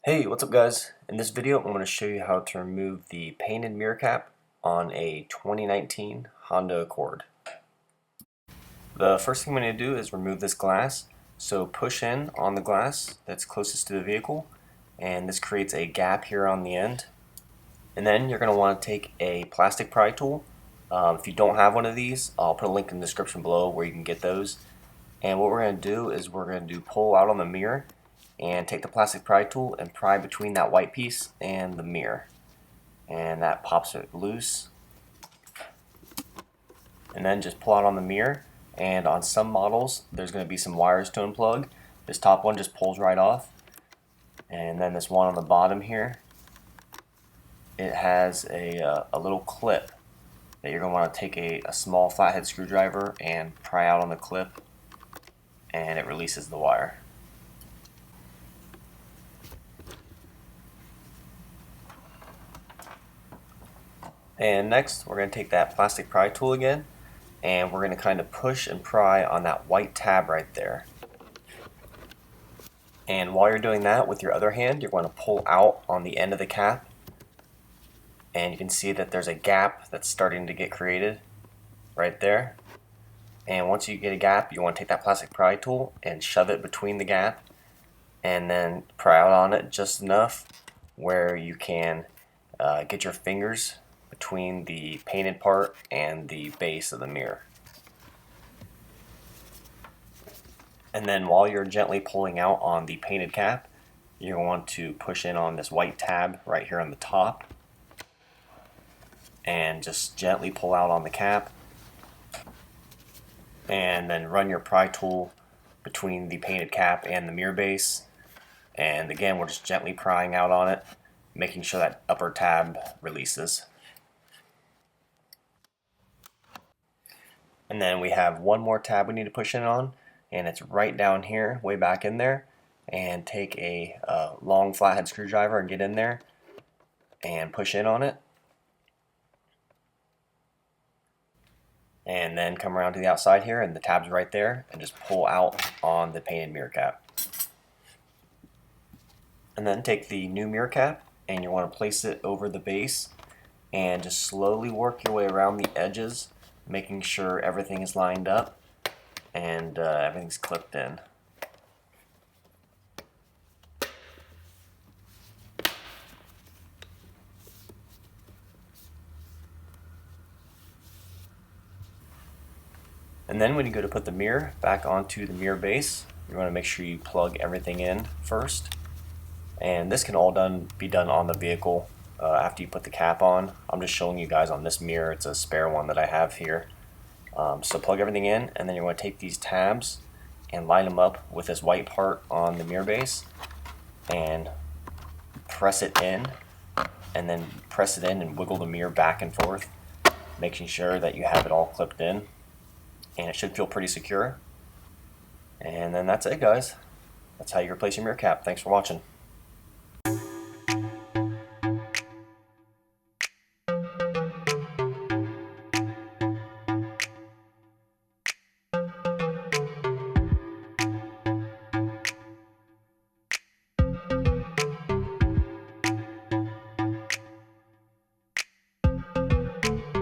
Hey, what's up guys? In this video I'm going to show you how to remove the painted mirror cap on a 2019 Honda Accord. The first thing I'm going to do is remove this glass. So push in on the glass that's closest to the vehicle, and this creates a gap here on the end. And then you're going to want to take a plastic pry tool. If you don't have one of these, I'll put a link in the description below where you can get those. And what we're going to do is we're going to do pull out on the mirror and take the plastic pry tool and pry between that white piece and the mirror, and that pops it loose. And then just pull out on the mirror, and on some models there's going to be some wires to unplug. This top one just pulls right off, and then this one on the bottom here, it has a little clip that you're going to want to take a small flathead screwdriver and pry out on the clip, and it releases the wire. And next we're going to take that plastic pry tool again, and we're going to kind of push and pry on that white tab right there. And while you're doing that with your other hand, you're going to pull out on the end of the cap, and you can see that there's a gap that's starting to get created right there. And once you get a gap, you want to take that plastic pry tool and shove it between the gap, and then pry out on it just enough where you can get your fingers between the painted part and the base of the mirror. And then while you're gently pulling out on the painted cap, you want to push in on this white tab right here on the top and just gently pull out on the cap, and then run your pry tool between the painted cap and the mirror base. And again, we're just gently prying out on it, making sure that upper tab releases. And then we have one more tab we need to push in on, and it's right down here, way back in there. And take a long flathead screwdriver and get in there and push in on it. And then come around to the outside here, and the tab's right there, and just pull out on the painted mirror cap. And then take the new mirror cap, and you want to place it over the base and just slowly work your way around the edges, making sure everything is lined up and everything's clipped in. And then when you go to put the mirror back onto the mirror base, you want to make sure you plug everything in first. And this can all be done on the vehicle after you put the cap on. I'm just showing you guys on this mirror. It's a spare one that I have here. So plug everything in, and then you want to take these tabs and line them up with this white part on the mirror base and press it in, and then press it in and wiggle the mirror back and forth, making sure that you have it all clipped in, and it should feel pretty secure. And then that's it, guys. That's how you replace your mirror cap. Thanks for watching.